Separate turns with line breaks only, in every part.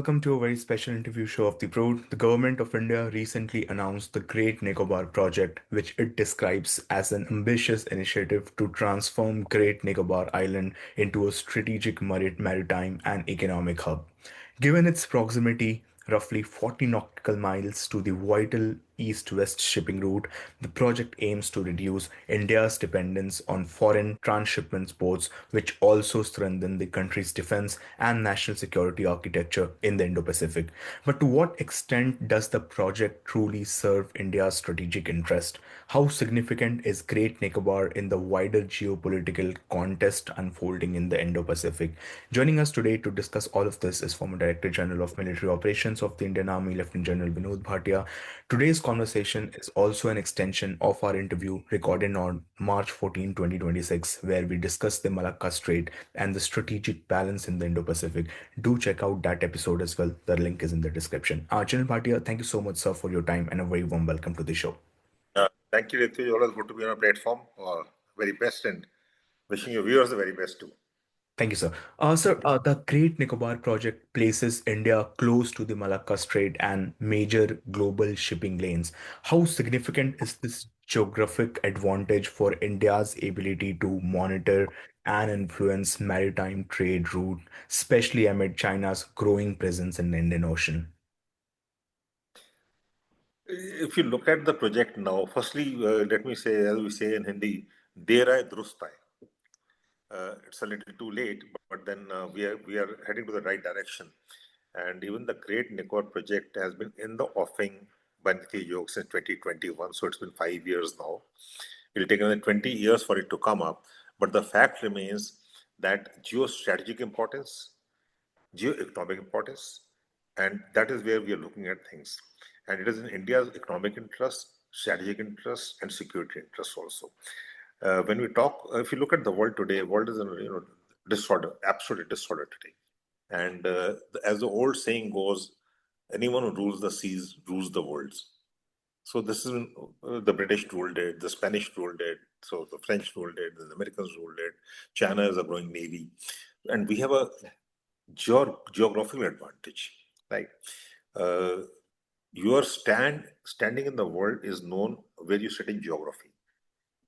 welcome to a very special interview show of the Prode. The government of India recently announced the Great Nicobar Project, which it describes as an ambitious initiative to transform Great Nicobar Island into a strategic maritime and economic hub. Given its proximity, roughly 40 nautical miles to the vital east-west shipping route, the project aims to reduce India's dependence on foreign transshipment ports, which also strengthen the country's defense and national security architecture in the Indo-Pacific. But to what extent does the project truly serve India's strategic interest? How significant is Great Nicobar in the wider geopolitical contest unfolding in the Indo-Pacific? Joining us today to discuss all of this is former Director General of Military Operations of the Indian Army, Lieutenant General Vinod Bhatia. Today's conversation is also an extension of our interview recorded on March 14, 2026, where we discussed the Malacca Strait and the strategic balance in the Indo-Pacific. Do check out that episode as well. The link is in the description. General Bhatia, thank you so much, sir, for your time and a very warm welcome to the show.
Thank you, Ritu. Always good to be on a platform. Very best, and wishing your viewers the very best too.
Thank you, sir. The Great Nicobar project places India close to the Malacca Strait and major global shipping lanes. How significant is this geographic advantage for India's ability to monitor and influence maritime trade route, especially amid China's growing presence in the Indian Ocean?
If you look at the project now, firstly, let me say, as we say in Hindi, "Der hai durust hai." It's a little too late, but then we are heading to the right direction. And even the Great Nicobar project has been in the offing by Niti Yog since 2021, so it's been 5 years now. It'll take another 20 years for it to come up, but the fact remains that geostrategic importance, geo-economic importance, and that is where we are looking at things. And it is in India's economic interest, strategic interest, and security interest also. When we talk, if you look at the world today, world is in disorder, absolute disorder today. And as the old saying goes, anyone who rules the seas rules the world. So this is the British ruled it, the Spanish ruled it, so the French ruled it, the Americans ruled it. China is a growing navy, and we have a geographical advantage, right? Uh, your standing in the world is known where you sit in geography,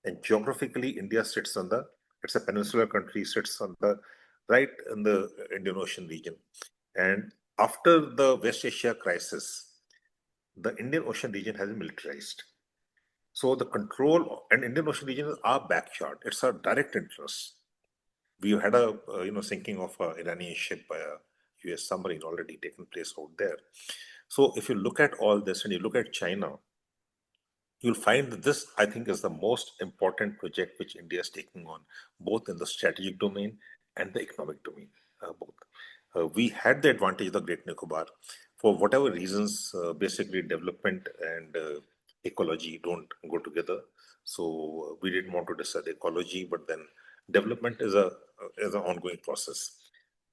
and geographically, India sits on the. It's a peninsular country, sits on the right in the Indian Ocean region, and after the West Asia crisis, the Indian Ocean region has been militarized. So the control and Indian Ocean region is our backyard. It's our direct interest. We had a sinking of an Iranian ship by a U.S. submarine already taken place out there. So if you look at all this and you look at China, you'll find that this, I think, is the most important project which India is taking on, both in the strategic domain and the economic domain, both. We had the advantage of the Great Nicobar. For whatever reasons, basically development and ecology don't go together. So we didn't want to discuss ecology, but then development is an ongoing process.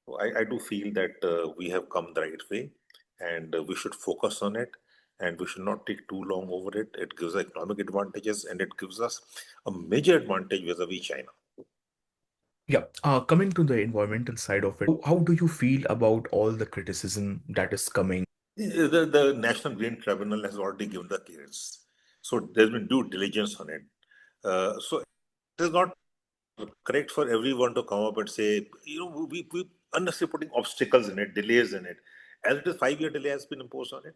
So I do feel that we have come the right way, and we should focus on it, and we should not take too long over it. It gives us economic advantages, and it gives us a major advantage vis-a-vis China.
Yeah, coming to the environmental side of it, how do you feel about all the criticism that is coming?
The National Green Tribunal has already given the clearance. So there's been due diligence on it. So it is not correct for everyone to come up and say, we unnecessarily putting obstacles in it, delays in it. As it is, 5-year delay has been imposed on it.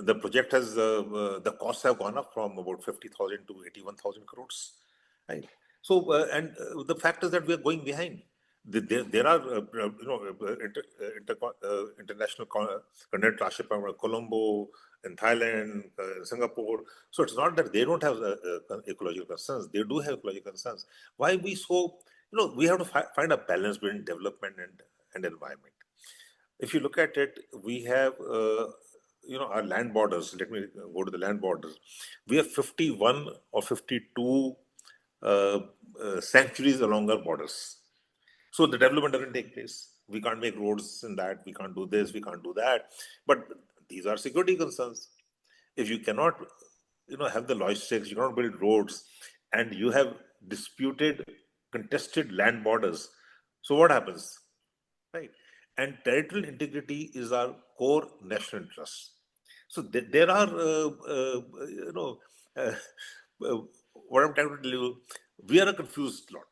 The project has, the costs have gone up from about 50,000 to 81,000 crores. Right. So, and the fact is that we are going behind. There are, international content tranship Colombo, in Thailand, Singapore. So it's not that they don't have ecological concerns. They do have ecological concerns. Why we so, we have to find a balance between development and environment. If you look at it, we have, our land borders. Let me go to the land borders. We have 51 or 52 sanctuaries along our borders. So the development doesn't take place. We can't make roads in that. We can't do this. We can't do that. But these are security concerns. If you cannot, have the logistics, you cannot build roads, and you have disputed, contested land borders. So what happens, right? And territorial integrity is our core national interest. So there are, uh, uh, what I'm trying to tell you, we are a confused lot.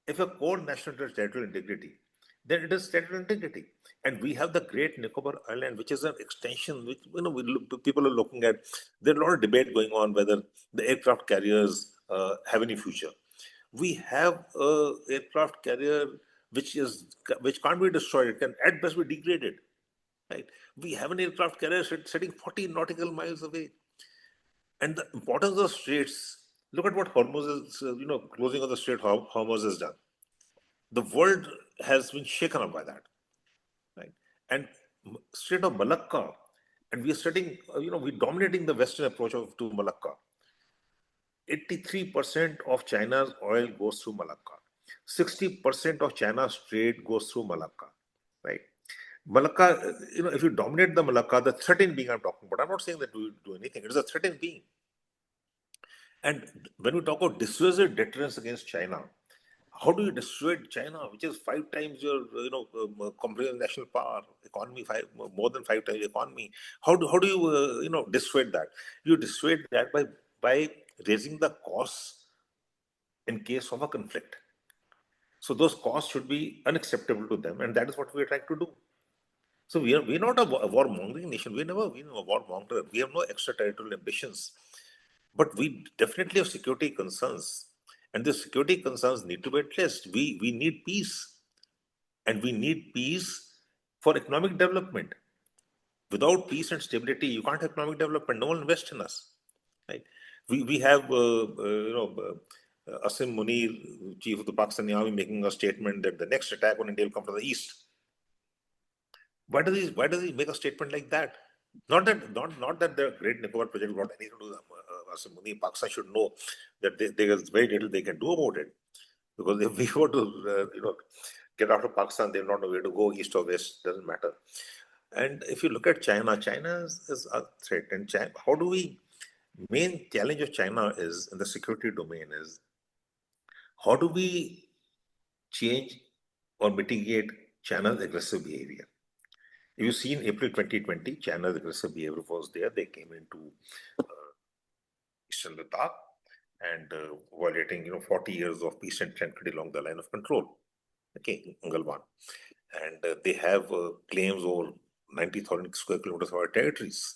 If a core national interest is territorial integrity, then it is territorial integrity. And we have the Great Nicobar Island, which is an extension, which people are looking at. There's a lot of debate going on whether the aircraft carriers have any future. We have a aircraft carrier which can't be destroyed. It can at best be degraded. Right? We have an aircraft carrier sitting 40 nautical miles away. And the importance of straits, look at what Hormuz is, closing of the Strait Hormuz has done. The world has been shaken up by that, right? And Strait of Malacca, and we are studying, we're dominating the Western approach to Malacca. 83% of China's oil goes through Malacca. 60% of China's trade goes through Malacca, right? Malacca, if you dominate the Malacca, the threatened being I'm talking about, I'm not saying that we do anything, it is a threatened being. And when we talk about dissuasive deterrence against China, how do you dissuade China, which is five times your, comprehensive national power, economy, more than five times economy? How do you, dissuade that? You dissuade that by raising the costs in case of a conflict. So those costs should be unacceptable to them, and that is what we are trying to do. So we're not a warmongering nation. We never been a warmonger. We have no extraterritorial ambitions. But we definitely have security concerns. And the security concerns need to be addressed. We need peace. And we need peace for economic development. Without peace and stability, you can't have economic development. No one invests in us. Right? We have, Asim Munir, chief of the Pakistani army, making a statement that the next attack on India will come from the east. Why does he make a statement like that? Not that the Great Nicobar Project got anything to do with Asim Munir. Pakistan should know that there is very little they can do about it. Because if we were to, get out of Pakistan, they don't know where to go, east or west, doesn't matter. And if you look at China, China is a threat. And China, how do we, main challenge of China is in the security domain is how do we change or mitigate China's aggressive behavior? You see, in April 2020, China's aggressive behavior was there. They came into eastern Ladakh and violating, 40 years of peace and tranquility along the line of control. Okay, Galwan. And they have claims over 90,000 square kilometers of our territories.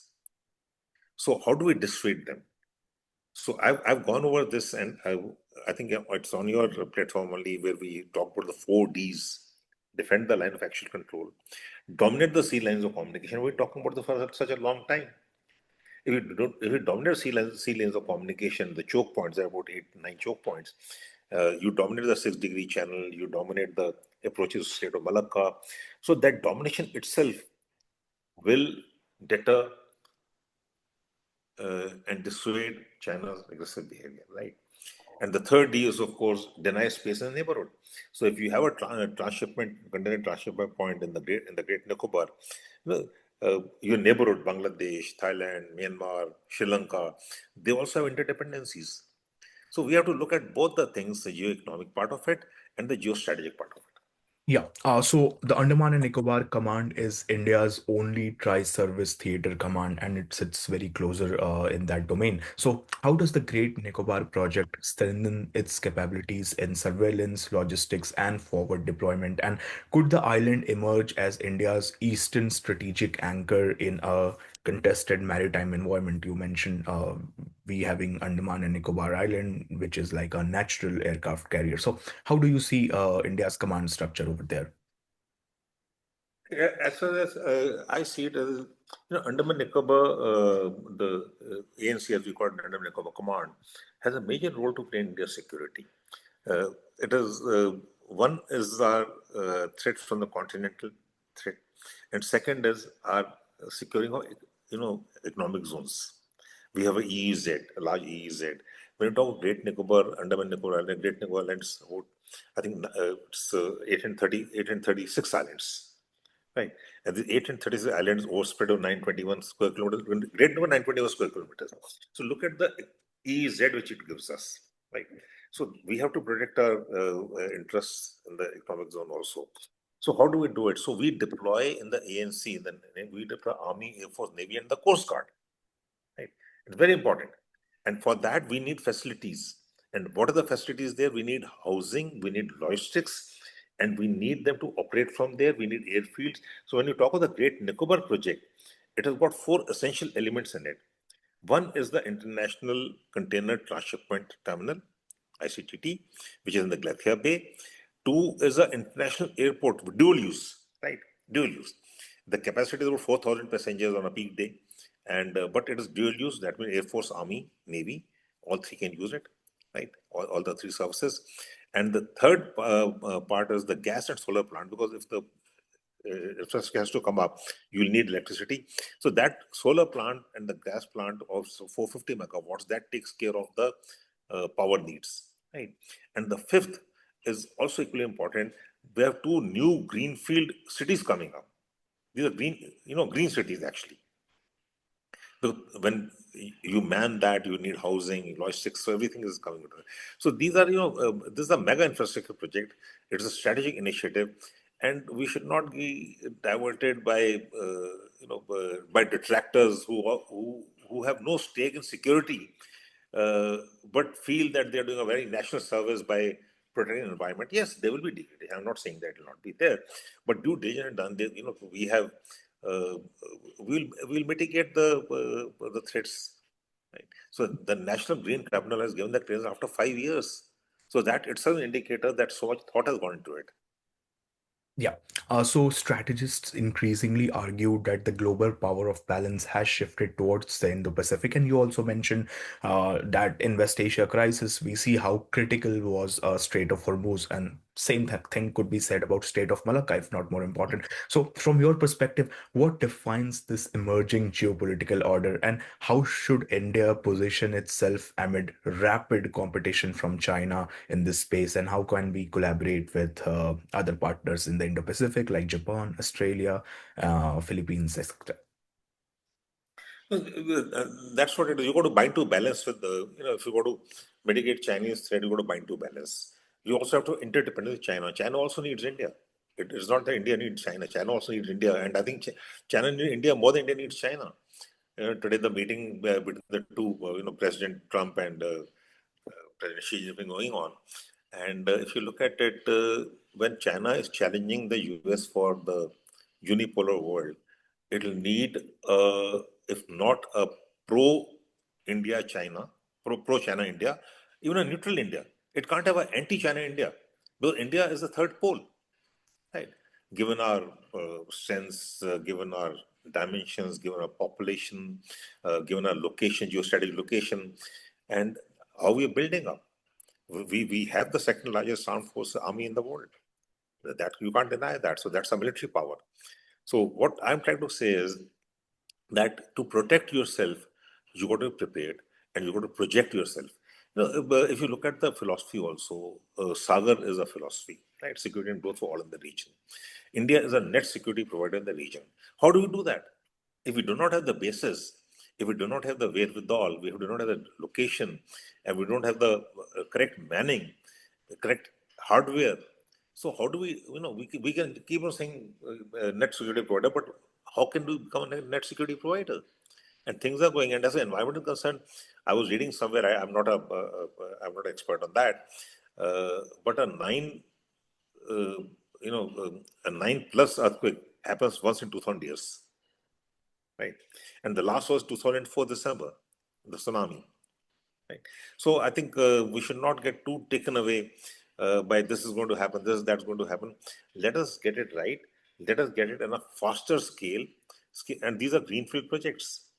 So how do we dissuade them? So I've gone over this, and I think it's on your platform only, where we talk about the 4Ds: defend the line of actual control, dominate the sea lines of communication. We're talking about this for such a long time. If you dominate sea lanes of communication, the choke points, there are about 8, 9 choke points. You dominate the 6-degree channel, you dominate the approaches to Strait of Malacca. So that domination itself will deter and dissuade China's aggressive behavior, right? And the third D is, of course, deny space in the neighborhood. So if you have a container transshipment point in the Great Nicobar, your neighborhood, Bangladesh, Thailand, Myanmar, Sri Lanka, they also have interdependencies. So we have to look at both the things, the geo-economic part of it and the geostrategic part of it.
Yeah, so the Andaman and Nicobar Command is India's only tri-service theater command, and it sits very closer in that domain. So, how does the Great Nicobar project strengthen its capabilities in surveillance, logistics, and forward deployment? And could the island emerge as India's eastern strategic anchor in a contested maritime environment? You mentioned we having Andaman and Nicobar Island, which is like a natural aircraft carrier. So, how do you see India's command structure over there?
Yeah, as far as I see it as, Andaman Nicobar, the ANC, as we call it, Andaman Nicobar Command, has a major role to play in India's security. It is one is our threat from the continental threat, and second is our securing of economic zones. We have a EEZ, a large EEZ. When you talk Great Nicobar, Andaman Nicobar Island, Great Nicobar Islands, about, I think it's 836 islands. Right. And the 836 islands overspread of 921 square kilometers, great number 921 square kilometers. So look at the EZ which it gives us. Right. So we have to protect our interests in the economic zone also. So how do we do it? So we deploy in the ANC, then we deploy Army, Air Force, Navy, and the Coast Guard. Right? It's very important. And for that, we need facilities. And what are the facilities there? We need housing, we need logistics, and we need them to operate from there. We need airfields. So when you talk of the Great Nicobar Project, it has got four essential elements in it. One is the International Container Transshipment Terminal, ICTT, which is in the Glacier Bay. Two is an international airport with dual use, right? Dual use. The capacity is about 4,000 passengers on a peak day, and but it is dual use. That means Air Force, Army, Navy, all three can use it, right? All the three services. And the third part is the gas and solar plant, because if the infrastructure has to come up, you'll need electricity. So that solar plant and the gas plant of 450 megawatts, that takes care of the power needs, right? And the fifth is also equally important. We have two new greenfield cities coming up. These are green, green cities actually. When you man that, you need housing, logistics, so everything is coming into it. So these are, this is a mega infrastructure project. It's a strategic initiative, and we should not be diverted by, by detractors who have no stake in security, but feel that they're doing a very national service by protecting the environment. Yes, there will be degradation. I'm not saying that it will not be there, but due diligence done. We have uh, we'll mitigate the threats. Right. So the National Green Tribunal has given the clearance after 5 years. So that itself an indicator that so much thought has gone into it.
Yeah. So strategists increasingly argue that the global power of balance has shifted towards the Indo-Pacific. And you also mentioned that in West Asia crisis, we see how critical was Strait of Hormuz, and same thing could be said about Strait of Malacca, if not more important. So, from your perspective, what defines this emerging geopolitical order, and how should India position itself amid rapid competition from China in this space, and how can we collaborate with other partners in the Indo-Pacific like Japan, Australia, Philippines, etc.
That's what it is. You got to bind to balance with if you got to mitigate Chinese threat, you got to bind to balance. You also have to interdependence with China. China also needs India. It is not that India needs China. China also needs India. And I think China needs India more than India needs China. Today, the meeting between the two, President Trump and President Xi Jinping going on. And if you look at it, when China is challenging the US for the unipolar world, it'll need, if not a pro India China, pro China India, even a neutral India. It can't have an anti China India, because India is the third pole, right? Given our sense, given our dimensions, given our population, given our location, geostrategic location, and how we are building up. We have the second largest armed force army in the world. That you can't deny that. So that's a military power. So what I'm trying to say is that to protect yourself, you got to be prepared and you got to project yourself. But if you look at the philosophy also, Sagar is a philosophy, right? Security and growth for all in the region. India is a net security provider in the region. How do we do that? If we do not have the basis, if we do not have the wherewithal, we do not have the location, and we don't have the correct manning, the correct hardware. So how do we can keep on saying net security provider, but how can we become a net security provider? And things are going. And as an environmental concern, I was reading somewhere. I'm not an expert on that, but uh, a 9+ earthquake happens once in 2,000 years, right? And the last was 2004 December, the tsunami, right? So I think we should not get too taken away by this is going to happen, that's going to happen. Let us get it right. Let us get it on a faster scale, and these are greenfield projects.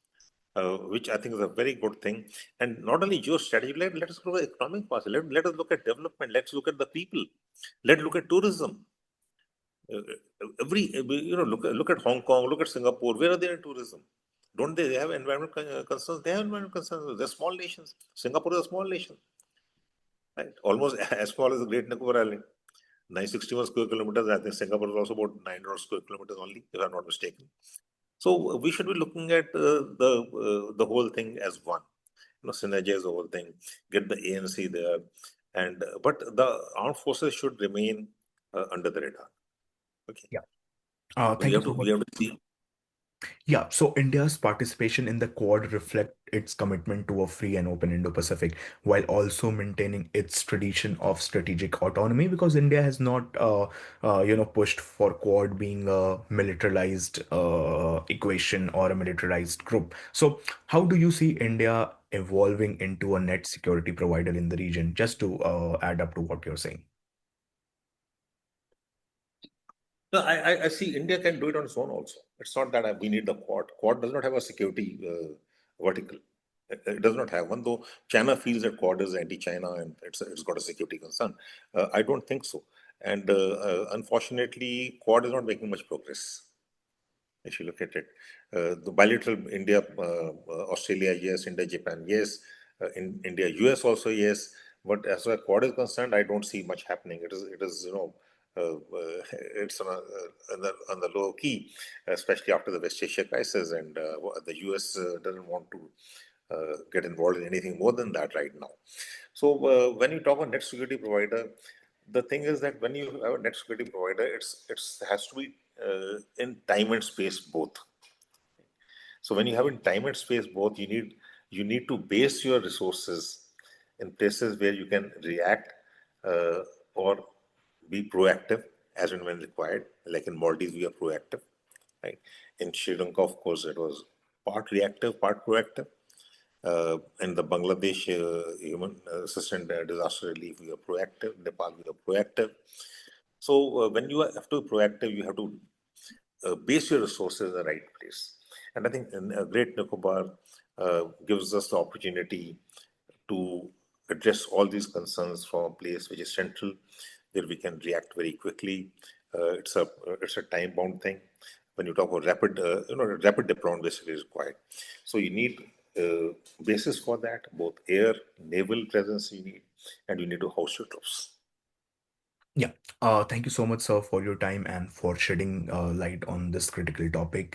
Which I think is a very good thing. And not only geostrategy, let us look at economic policy. Let us look at development. Let's look at the people. Let's look at tourism. Look at Hong Kong, look at Singapore. Where are they in tourism? Don't they have environmental concerns? They have environmental concerns. They're small nations. Singapore is a small nation, right? Almost as small as the Great Nicobar Island. 961 square kilometers. I think Singapore is also about 900 square kilometers only, if I'm not mistaken. So we should be looking at the whole thing as one. Synergize the whole thing. Get the ANC there, and but the armed forces should remain under the radar. Okay,
Yeah.
so
Thank you so
we
much.
have to see.
Yeah, so India's participation in the Quad reflect its commitment to a free and open Indo-Pacific while also maintaining its tradition of strategic autonomy because India has not pushed for Quad being a militarized equation or a militarized group. So how do you see India evolving into a net security provider in the region? Just to add up to what you're saying.
No, I see India can do it on its own also. It's not that we need the Quad. Quad does not have a security vertical. It does not have one, though China feels that Quad is anti-China and it's got a security concern. I don't think so. And unfortunately, Quad is not making much progress if you look at it. The bilateral India, Australia, yes, India, Japan, yes, in India, US also, yes. But as far as Quad is concerned, I don't see much happening. It is, it's on the low key, especially after the West Asia crisis, and the US doesn't want to get involved in anything more than that right now. So when you talk about net security provider, the thing is that when you have a net security provider, it's has to be in time and space both. So when you have in time and space both, you need to base your resources in places where you can react uh, or be proactive as and when required. Like in Maldives, we are proactive, right? In Sri Lanka, of course, it was part reactive, part proactive. In the Bangladesh human assistant disaster relief, we are proactive. Nepal, we are proactive. So when you have to be proactive, you have to base your resources in the right place. And I think in, Great Nicobar gives us the opportunity to address all these concerns from a place which is central, where we can react very quickly. It's a time bound thing. When you talk about rapid, rapid deployment basically is required. So you need basis for that, both air, naval presence you need, and you need to house your troops.
Yeah. Thank you so much, sir, for your time and for shedding light on this critical topic.